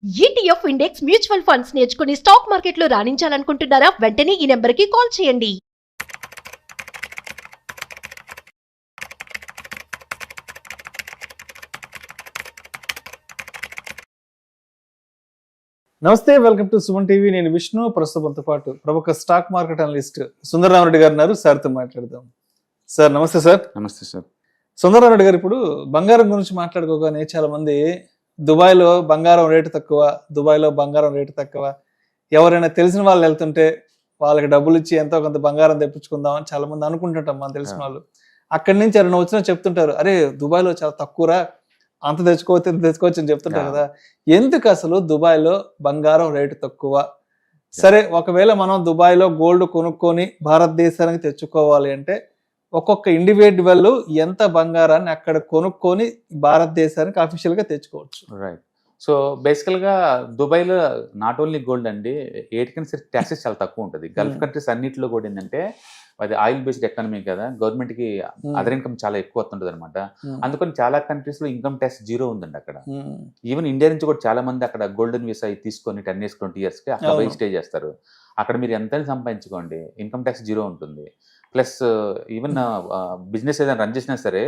ETF index mutual funds నేర్చుకుని stock మార్కెట్లో రాణించాలనుకుంటున్నారా? వెంటనే ఈ నెంబర్కి కాల్ చేయండి. నమస్తే, వెల్కమ్ టు సుమన్ టీవీ. నేను విష్ణు. ప్రస్తుతంతో పాటు ప్రముఖ స్టాక్ మార్కెట్ అనలిస్ట్ సుందరరామరెడ్డి గారు ఉన్నారు. సార్తో మాట్లాడదాం. సార్ నమస్తే. సార్ నమస్తే సార్. సుందరరామరెడ్డి గారు, ఇప్పుడు బంగారం గురించి మాట్లాడుకోగానే చాలా మంది దుబాయ్లో బంగారం రేటు తక్కువ, దుబాయ్లో బంగారం రేటు తక్కువ, ఎవరైనా తెలిసిన వాళ్ళు వెళ్తుంటే వాళ్ళకి డబ్బులు ఇచ్చి ఎంతో కొంత బంగారం తెప్పించుకుందాం అని చాలా మంది అనుకుంటుంటాం. మనం తెలిసిన వాళ్ళు అక్కడి నుంచి ఎవరైనా వచ్చినా చెప్తుంటారు, అరే దుబాయ్లో చాలా తక్కువరా, అంత తెచ్చుకోవచ్చు ఇంత తెచ్చుకోవచ్చు అని చెప్తుంటారు కదా. ఎందుకు అసలు దుబాయ్లో బంగారం రేటు తక్కువ? సరే, ఒకవేళ మనం దుబాయ్లో గోల్డ్ కొనుక్కొని భారతదేశానికి తెచ్చుకోవాలి అంటే ఒక్కొక్క ఇండివిడ్యువల్ ఎంత బంగారాన్ని అక్కడ కొనుక్కొని భారతదేశానికి అఫీషియల్ గా తెచ్చుకోవచ్చు? రైట్. సో బేసికల్గా దుబాయ్లో నాట్ ఓన్లీ గోల్డ్ అండి, ఏటికైనా సరే ట్యాక్సెస్ చాలా తక్కువ ఉంటుంది. గల్ఫ్ కంట్రీస్ అన్నింటిలో కూడా ఏంటంటే అది ఆయిల్ బేస్డ్ ఎకానమీ కదా, గవర్నమెంట్ కి అదర్ ఇన్కమ్ చాలా ఎక్కువ వస్తుంటది అనమాట. అందుకని చాలా కంట్రీస్ లో ఇన్కమ్ ట్యాక్స్ జీరో ఉందండి అక్కడ. ఈవెన్ ఇండియా నుంచి కూడా చాలా మంది అక్కడ గోల్డెన్ వీసా తీసుకొని 10 years 20 years కి అక్కడ పోయి స్టే చేస్తారు. అక్కడ మీరు ఎంతైనా సంపాదించుకోండి, ఇన్కమ్ ట్యాక్స్ జీరో ఉంటుంది. ప్లస్ ఈవెన్ బిజినెస్ ఏదైనా రన్ చేసినా సరే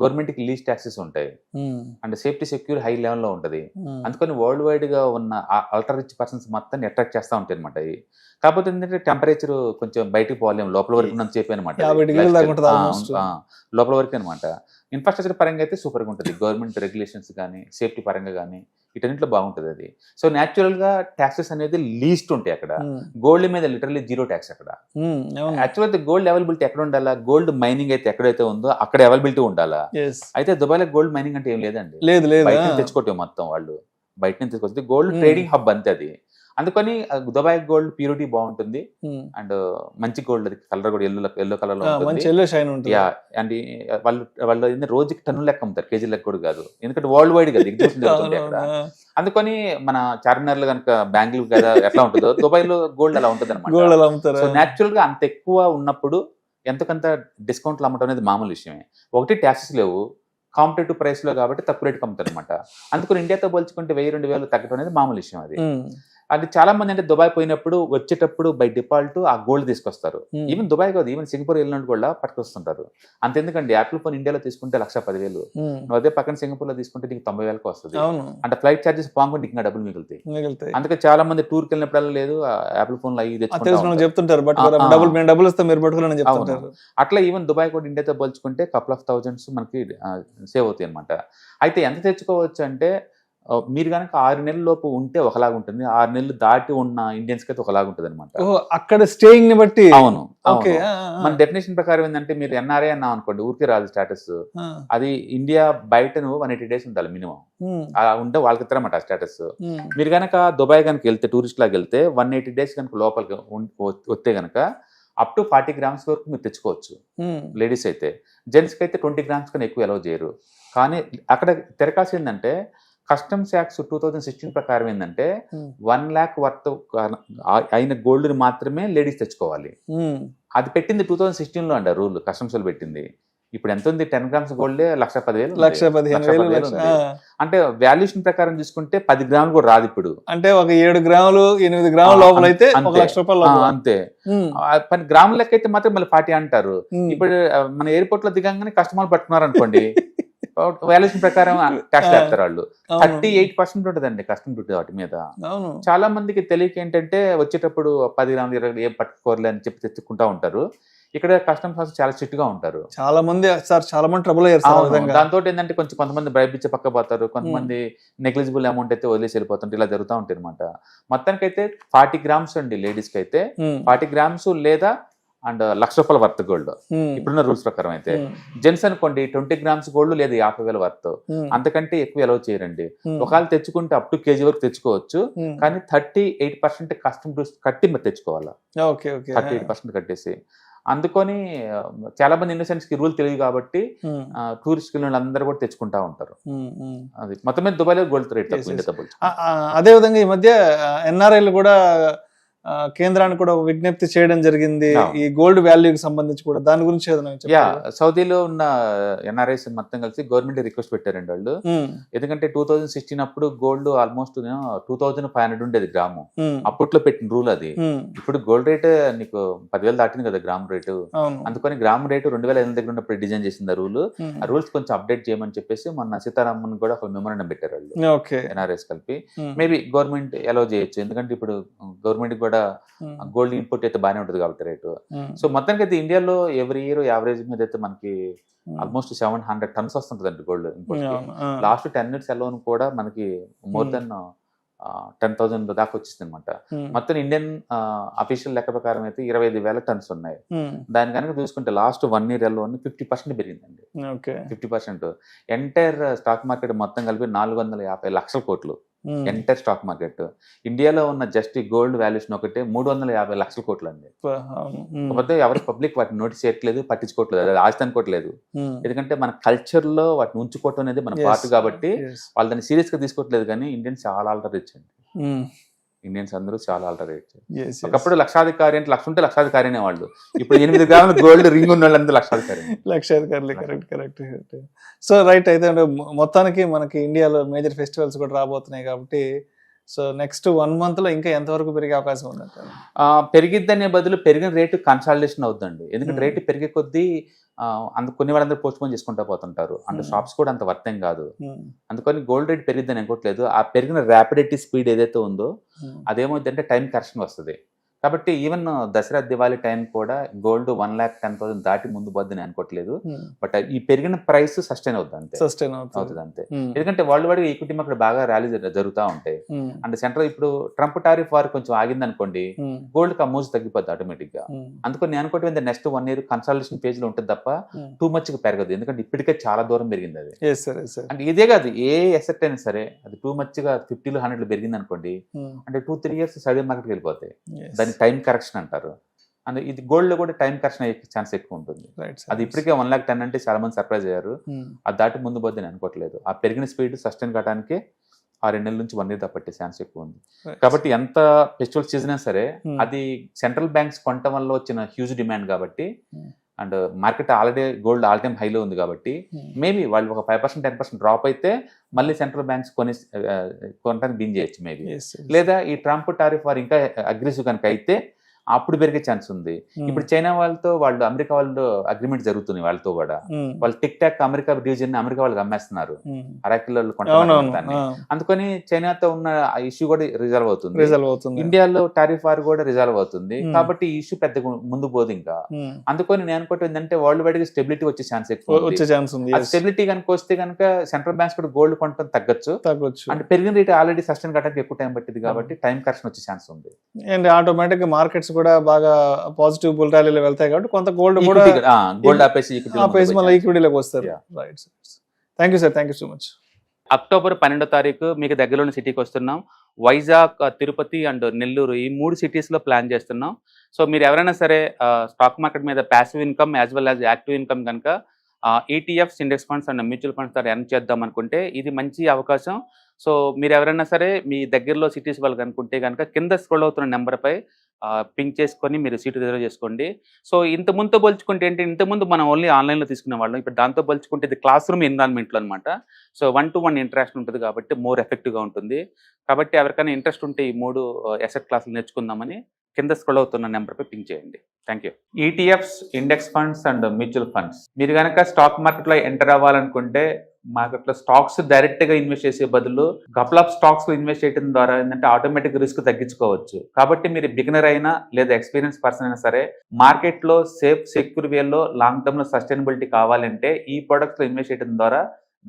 గవర్నమెంట్ కి లీజ్ ట్యాక్సెస్ ఉంటాయి అండ్ సేఫ్టీ సెక్యూర్ హై లెవెల్లో ఉంటుంది. అందుకని వరల్డ్ వైడ్ గా ఉన్న అల్ట్రా రిచ్ పర్సన్స్ మొత్తాన్ని అట్రాక్ట్ చేస్తూ ఉంటాయి అనమాట. కాకపోతే ఏంటంటే టెంపరేచర్ కొంచెం బయటికి పోలేము, లోపల వరకు ఉన్నంత చెప్పి అనమాట, లోపల వరకు అనమాట. ఇన్ఫ్రాస్ట్రక్చర్ పరంగా అయితే సూపర్గా ఉంటుంది. గవర్నమెంట్ రెగ్యులేషన్స్ కానీ సేఫ్టీ పరంగా కానీ వీటన్నింటిలో బాగుంటుంది అది. సో న్యాచురల్ గా ట్యాక్సెస్ అనేది లీస్ట్ ఉంటాయి అక్కడ. గోల్డ్ మీద లిటరల్లీ జీరో ట్యాక్స్ అక్కడ. యాక్చువల్ అయితే గోల్డ్ అవైలబిలిటీ ఎక్కడ ఉండాలా? గోల్డ్ మైనింగ్ అయితే ఎక్కడైతే ఉందో అక్కడ అవైలబిలిటీ ఉండాలా. అయితే దుబాయ్లో గోల్డ్ మైనింగ్ అంటే ఏం లేదండి, బయట నుంచి తెచ్చుకోవటం మొత్తం వాళ్ళు బయట నుంచి తెచ్చుకోవచ్చు. గోల్డ్ ట్రేడింగ్ హబ్ అంతే అది. అందుకని దుబాయ్ గోల్డ్ ప్యూరిటీ బాగుంటుంది అండ్ మంచి గోల్డ్, అది కలర్ కూడా ఎల్లో కలర్ లో ఉంటుంది. అండ్ వాళ్ళు రోజుకి టన్ను లెక్క అమ్ముతారు, కేజీ లెక్క కూడా కాదు, ఎందుకంటే వరల్డ్ వైడ్ కదా ఎగ్జిబిషన్ జరుగుతుంది అక్కడ. అందుకని మన చార్మినార్ లో కనుక బెంగళూరు కదా ఎట్లా ఉంటుందో దుబాయ్ లో గోల్డ్ అలా ఉంటుంది అనమాట. సో న్యాచురల్ గా అంత ఎక్కువ ఉన్నప్పుడు ఎంతకంత డిస్కౌంట్లు అమ్మటం అనేది మామూలు విషయమే. ఒకటి ట్యాక్సెస్ లేవు, కాంపిటేటివ్ ప్రైస్ లో కాబట్టి తక్కువ రేటుకి అమ్ముతారు అనమాట. అందుకని ఇండియాతో పోల్చుకుంటే 1000-2000 తగ్గడం అనేది మామూలు విషయం. అది చాలా మంది అంటే దుబాయ్ పోయినప్పుడు వచ్చేటప్పుడు బై డిఫాల్ట్ ఆ గోల్డ్ తీసుకొస్తారు. ఈవెన్ దుబాయ్ కాదు, ఈవెన్ సింగపూర్ వెళ్ళినట్టు కూడా పట్టుకొస్తుంటారు. అంతెందుకండి, యాపిల్ ఫోన్ ఇండియాలో తీసుకుంటే 1,10,000, నువ్వు అదే పక్కన సింగపూర్ లో తీసుకుంటే నీకు 90,000 వస్తుంది. అంటే ఫ్లైట్ చార్జెస్ పాంగుంటే ఇంకా డబ్బులు మిగులుతాయి. అందుకే చాలా మంది టూర్కి వెళ్ళినప్పుడల్లా లేదు యాపిల్ ఫోన్ లో అవి చెప్తుంటారు. అట్లా ఈవెన్ దుబాయ్ కూడా ఇండియాతో పోల్చుకుంటే couple of thousands మనకి సేవ్ అవుతాయి అనమాట. అయితే ఎంత తెచ్చుకోవచ్చు అంటే మీరు కనుక 6 నెలల లోపు ఉంటే ఒకలాగా ఉంటుంది, 6 నెలలు దాటి ఉన్న ఇండియన్స్ కి అయితే ఒకలాగా ఉంటుంది అనమాట. అక్కడ స్టేయింగ్ ని బట్టి. అవును. మన డెఫినేషన్ ప్రకారం ఏంటంటే మీరు ఎన్ఆర్ఐ అన్నా అనుకోండి, ఊరికే రాదు స్టేటస్. అది ఇండియా బయట నువ్వు 180 days ఉండాలి మినిమం. అలా ఉంటే వాళ్ళకి ఇస్తారన్నమాట ఆ స్టేటస్. మీరు కనుక దుబాయ్ కనుక వెళ్తే టూరిస్ట్ లాగా వెళ్తే 180 days కనుక లోపలికి వస్తే కనుక అప్ టు 40 grams వరకు మీరు తెచ్చుకోవచ్చు. లేడీస్ అయితే, జెంట్స్కి అయితే 20 grams కన్నా ఎక్కువ అలౌ చేయరు. కానీ అక్కడ తిరకాల్సి ఏంటంటే కస్టమ్స్ యాక్ట్స్ 2016 ప్రకారం ఏంటంటే 1 lakh వర్త్ అయిన గోల్డ్ ని మాత్రమే లేడీస్ తెచ్చుకోవాలి. అది పెట్టింది 2016 లో అండి రూల్, కస్టమ్స్ లో పెట్టింది. ఇప్పుడు ఎంత ఉంది? 10 grams గోల్డే 1,15,000. అంటే వాల్యుయేషన్ ప్రకారం చూసుకుంటే 10 grams కూడా రాదు ఇప్పుడు. అంటే ఒక 7 grams 8 grams లోపల అయితే ₹1,00,000 అంతే. 10 grams లెక్క అయితే మాత్రం మళ్ళీ 40 అంటారు. ఇప్పుడు మన ఎయిర్పోర్ట్ లో దిగంగానే కస్టమర్లు పట్టుకున్నారు అనుకోండి, వాల్యుయేషన్ ప్రకారం ట్యాక్స్ వేస్తారు వాళ్ళు. 38% ఉంటుందండి కస్టమ్ డ్యూటీ వాటి మీద. చాలా మందికి తెలియక ఏంటంటే వచ్చేటప్పుడు 10 grams 20 ఏం పట్టుకోరలే అని చెప్పి తెచ్చుకుంటా ఉంటారు. ఇక్కడ కస్టమ్స్ ఆఫీసర్ చాలా స్ట్రిక్ట్ గా ఉంటారు. చాలా మంది ట్రబుల్ అయ్యారు. దాంతో ఏంటంటే కొంతమంది బ్రైబ్ ఇచ్చే పక్క పోతారు, కొంతమంది నెగ్లిజిబుల్ అమౌంట్ అయితే వదిలేసి వెళ్ళిపోతుంటారు. ఇలా జరుగుతూ ఉంటాయి అనమాట. మొత్తానికి అయితే 40 grams అండి లేడీస్ కి అయితే, 40 grams లేదా అండ్ ₹1,00,000 వర్త్ గోల్డ్ ఇప్పుడున్న రూల్స్ ప్రకారం అయితే. జెంట్స్ అనుకోండి 20 grams గోల్డ్ లేదా 50,000 వర్త్, అంతకంటే ఎక్కువ అలౌ చేయరండి. ఒకవేళ తెచ్చుకుంటే అప్ టు కేజీ వరకు తెచ్చుకోవచ్చు, కానీ 38% కస్టమ్ డ్యూస్ కట్టి మీరు తెచ్చుకోవాలా. 38% కట్టేసి. అందుకని చాలా మంది ఇన్నోసెంట్స్ కి రూల్ తెలియదు కాబట్టి టూరిస్ట్ అందరూ కూడా తెచ్చుకుంటా ఉంటారు. అది మొత్తం మీద దుబాయ్లో గోల్డ్ రేట్ తక్కువ. అదే విధంగా ఈ మధ్య ఎన్ఆర్ఐలు కూడా కేంద్రానికి కూడా ఒక విజ్ఞప్తి చేయడం జరిగింది అవును. ఈ గోల్డ్ వాల్యూకి సంబంధించి కూడా, దాని గురించి ఏదైనా యా చెప్పారా? సౌదీలో ఉన్న ఎన్ఆర్ఐస్ మొత్తం కలిసి గవర్నమెంట్ రిక్వెస్ట్ పెట్టారండి వాళ్ళు. ఎందుకంటే 2016 అప్పుడు గోల్డ్ ఆల్మోస్ట్ 2500 ఉండేది గ్రాము. అప్పట్లో పెట్టిన రూల్ అది. ఇప్పుడు గోల్డ్ రేట్ నీకు 10,000 దాటింది కదా గ్రామ్ రేటు. అవును. అందుకని గ్రామ్ రేటు 2005 దగ్గర ఉన్నప్పుడు డిజైన్ చేసింది ఆ రూల్. ఆ రూల్స్ కొంచెం అప్డేట్ చేయమని చెప్పేసి మొన్న సీతారామన్ కూడా ఒక మెమోరాండం పెట్టారు వాళ్ళు, ఓకే. ఎన్ఆర్ఐస్ కలిపి. మేబీ గవర్నమెంట్ అలౌ చేయొచ్చు, ఎందుకంటే ఇప్పుడు గవర్నమెంట్ కూడా గోల్డ్ ఇన్పుట్ అయితే బాగానే ఉంటుంది కాబట్టి రేటు. సో మొత్తానికి అయితే ఇండియాలో ఎవ్రీ ఇయర్ యావరేజ్ మీద అయితే మనకి ఆల్మోస్ట్ 700 tons వస్తుంటదండి gold import. Last 10 years alone కూడా మనకి మోర్ దెన్ 10,000 దాకా వచ్చింది అనమాట. మొత్తం ఇండియన్ అఫీషియల్ లెక్క ప్రకారం అయితే 25,000 tons ఉన్నాయి. దాని కనుక చూసుకుంటే లాస్ట్ 1 year అలోన్ 50% పెరిగిందండి. 50%. ఎంటైర్ స్టాక్ మార్కెట్ మొత్తం కలిపి 450 లక్షల కోట్లు ఎంటైర్ స్టాక్ మార్కెట్. ఇండియాలో ఉన్న జస్ట్ గోల్డ్ వాల్యుయేషన్ ఒకటే 350 లక్షల కోట్లు అండి. కాకపోతే ఎవరి పబ్లిక్ వాటిని నోటీస్ చేయట్లేదు, పట్టించుకోవట్లేదు, అది ఆస్తి అనుకోవట్లేదు. ఎందుకంటే మన కల్చర్ లో వాటిని ఉంచుకోవటం అనేది మన పార్ట్ కాబట్టి వాళ్ళు దాన్ని సీరియస్ గా తీసుకోవట్లేదు. కానీ ఇండియన్స్ చాలా ఆల్టర్ రిచ్ అండి. ఇండియన్స్ అందరూ చాలా ఆల్టర్ రిచ్. ఒకప్పుడు లక్షాధికారి అంటే లక్ష ఉంటే లక్షాధికారి అనేవాళ్ళు. ఇప్పుడు 8 గ్రాముల గోల్డ్ రింగ్ ఉన్న వాళ్ళంతా లక్షాధికారి. కరెక్ట్. So right. అయితే మొత్తానికి మనకి ఇండియాలో మేజర్ ఫెస్టివల్స్ కూడా రాబోతున్నాయి కాబట్టి, సో నెక్స్ట్ 1 month లో ఇంకా ఎంతవరకు పెరిగే అవకాశం ఉందంటారు? పెరిగిద్దనే బదులు పెరిగిన రేటు కన్సాలిడేషన్ అవుతుందండి. ఎందుకంటే రేటు పెరిగే కొద్దీ కొన్ని వాళ్ళందరూ పోస్ట్ పోన్ చేసుకుంటూ పోతుంటారు. అంటే షాప్స్ కూడా అంత వర్తం కాదు. అందుకని గోల్డ్ రేట్ పెరిగిద్దని అనుకోవట్లేదు. ఆ పెరిగిన ర్యాపిడిటీ స్పీడ్ ఏదైతే ఉందో అదేమవుతుందంటే టైం కరెక్షన్ వస్తుంది. కాబట్టి ఈవెన్ దసరా దివాళీ టైం కూడా గోల్డ్ 1,10,000 దాటి ముందు పోద్దని అనుకోవట్లేదు. బట్ ఈ పెరిగిన ప్రైస్ సస్టైన్ అవుతుంది అంతే. ఎందుకంటే వరల్డ్ వైడ్ ఈక్విటీ మార్కెట్ బాగా ర్యాలీ జరుగుతూ ఉంటాయి. అంటే సెంట్రల్ ఇప్పుడు ట్రంప్ టారిఫ్ వార్ కొంచెం ఆగింది అనుకోండి, గోల్డ్ కి అమౌంట్ తగ్గిపోద్ది ఆటోమేటిక్ గా. అందుకని నేను అనుకోవటం నెక్స్ట్ 1 year కన్సల్టేషన్ పేజ్ లో ఉంటుంది తప్ప టూ మచ్ పెరగదు. ఎందుకంటే ఇప్పటికే చాలా దూరం పెరిగింది అది. అంటే ఇదే కాదు, ఏ ఎసెట్ అయినా సరే అది టూ మచ్ గా 50 100 పెరిగింది అనుకోండి, అంటే 2-3 years సైడ్ మార్కెట్కి వెళ్ళిపోతాయి. దాన్ని టైం కరెక్షన్ అంటారు. అండ్ ఇది గోల్డ్ లో కూడా టైం కరెక్షన్ అయ్యే ఛాన్స్ ఎక్కువ ఉంటుంది. అది ఇప్పటికే 1,10,000 అంటే చాలా మంది సర్ప్రైజ్ అయ్యారు. అది దాటి ముందు పోద్ది నేను అనుకోవట్లేదు. ఆ పెరిగిన స్పీడ్ సస్టైన్ కావడానికి 6 నెలల నుంచి 1 year పట్టే ఛాన్స్ ఎక్కువ ఉంది. కాబట్టి ఎంత ఫెస్టివల్ సీజన్ అయినా సరే అది సెంట్రల్ బ్యాంక్స్ కొనటం వల్ల వచ్చిన హ్యూజ్ డిమాండ్ కాబట్టి, and market already gold all time హైలో ఉంది కాబట్టి మేబీ వాళ్ళు ఒక 5% 10% డ్రాప్ అయితే మళ్ళీ సెంట్రల్ బ్యాంక్స్ కొనడానికి బిన్ చేయొచ్చు మేబీ. లేదా ఈ ట్రంప్ టారిఫ్ వారు ఇంకా అగ్రెసివ్ కనుక అయితే అప్పుడు పెరిగే ఛాన్స్ ఉంది. ఇప్పుడు చైనా వాళ్ళతో అమెరికా వాళ్ళు అగ్రిమెంట్ జరుగుతుంది. వాళ్ళతో కూడా వాళ్ళు tick talk America division America వాళ్ళకి అమ్మేస్తున్నారు. అరాకిలో అందుకని చైనాతో ఉన్న ఇష్యూ కూడా రిజాల్వ్ అవుతుంది. ఇండియాలో టారిఫ్ వార్ కూడా రిజాల్వ్ అవుతుంది. కాబట్టి ఈ ఇష్యూ పెద్ద ముందు పోదు ఇంకా. అందుకని నేను అనుకోవటం ఏంటంటే వరల్డ్ వైడ్ గా స్టెబిలిటీ వచ్చే ఛాన్స్ ఎక్కువ. స్టెబిలిటీ కనుక వస్తే కనుక సెంట్రల్ బ్యాంక్స్ కూడా గోల్డ్ కొనడం తగ్గొచ్చు. అంటే పెరిగిన రేట్ ఆల్రెడీ సస్టైన్ కావడానికి ఎక్కువ టైం పట్టింది కాబట్టి టైం కరెక్షన్ వచ్చే ఛాన్స్ ఉంది. అండ్ ఆటోమేటిక్ గా మార్కెట్స్ కూడా బాగా పాజిటివ్ బుల్ ర్యాలీలో వెళ్తాయి కాబట్టి కొంత గోల్డ్ ఆపేసి మళ్ళీ ఈక్విటీలోకి వస్తారు. Right sir. Thank you so much. October 12వ తారీఖు మీకు దగ్గరలోని సిటీకి వస్తున్నాం. వైజాగ్, తిరుపతి అండ్ నెల్లూరు ఈ 3 cities లో ప్లాన్ చేస్తున్నాం. సో మీరు ఎవరైనా సరే స్టాక్ మార్కెట్ మీద passive income as well as active income కనుక ETFs, index funds and mutual funds ద్వారా ఎర్న్ చేద్దాం అనుకుంటే ఇది మంచి అవకాశం. సో మీరు ఎవరైనా సరే మీ దగ్గరలో సిటీస్ వాళ్ళు కనుకుంటే కనుక కింద స్క్రోల్ అవుతున్న నెంబర్పై పింక్ చేసుకొని మీరు సీటు రిజర్వ్ చేసుకోండి. సో ఇంతకుముందుతో పోల్చుకుంటే ఏంటి, ఇంతకుముందు మనం ఓన్లీ ఆన్లైన్లో తీసుకునే వాళ్ళం. ఇప్పుడు దాంతో పోల్చుకుంటే ఇది క్లాస్ రూమ్ ఎన్విరాన్మెంట్లో అనమాట. సో 1-to-1 ఇంటరాక్షన్ ఉంటుంది కాబట్టి మోర్ ఎఫెక్టివ్గా ఉంటుంది. కాబట్టి ఎవరికైనా ఇంట్రెస్ట్ ఉంటే ఈ 3 అసెట్ క్లాసులు నేర్చుకుందామని కింద స్క్రోల్ అవుతున్న నెంబర్పై పింక్ చేయండి. Thank you. ETFs, index funds and mutual funds మీరు కనుక స్టాక్ మార్కెట్లో ఎంటర్ అవ్వాలనుకుంటే మార్కెట్లో స్టాక్స్ డైరెక్ట్గా ఇన్వెస్ట్ చేసే బదులు కపుల్ ఆఫ్ స్టాక్స్ ఇన్వెస్ట్ చేయడం ద్వారా ఏంటంటే ఆటోమేటిక్ రిస్క్ తగ్గించుకోవచ్చు. కాబట్టి మీరు బిగినర్ అయినా లేదా ఎక్స్పీరియన్స్ పర్సన్ అయినా సరే మార్కెట్లో సేఫ్ సెక్యూర్ వేలో లాంగ్ టర్మ్లో సస్టైనబిలిటీ కావాలంటే ఈ ప్రొడక్ట్స్లో ఇన్వెస్ట్ చేయడం ద్వారా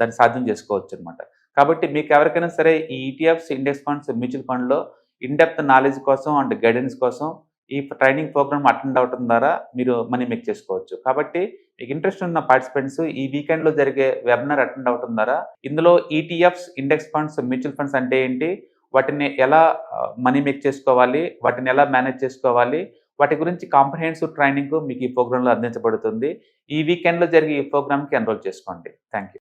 దాన్ని సాధ్యం చేసుకోవచ్చు అనమాట. కాబట్టి మీకు ఎవరికైనా సరే ఈ ETFs, ఇండెక్స్ ఫండ్స్, మ్యూచువల్ ఫండ్లో ఇన్డెప్త్ నాలెడ్జ్ కోసం అండ్ గైడెన్స్ కోసం ఈ ట్రైనింగ్ ప్రోగ్రామ్ అటెండ్ అవడం ద్వారా మీరు మనీ మేక్ చేసుకోవచ్చు. కాబట్టి మీకు ఇంట్రెస్ట్ ఉన్న పార్టిసిపెంట్స్ ఈ వీకెండ్లో జరిగే వెబినార్ అటెండ్ అవడం ద్వారా ఇందులో ETFs, index funds, mutual funds అంటే ఏంటి, వాటిని ఎలా మనీ మేక్ చేసుకోవాలి, వాటిని ఎలా మేనేజ్ చేసుకోవాలి, వాటి గురించి కాంప్రహెన్సివ్ ట్రైనింగ్ మీకు ఈ ప్రోగ్రాంలో అందించబడుతుంది. ఈ వీకెండ్లో జరిగే ఈ ప్రోగ్రామ్కి ఎన్రోల్ చేసుకోండి. Thank you.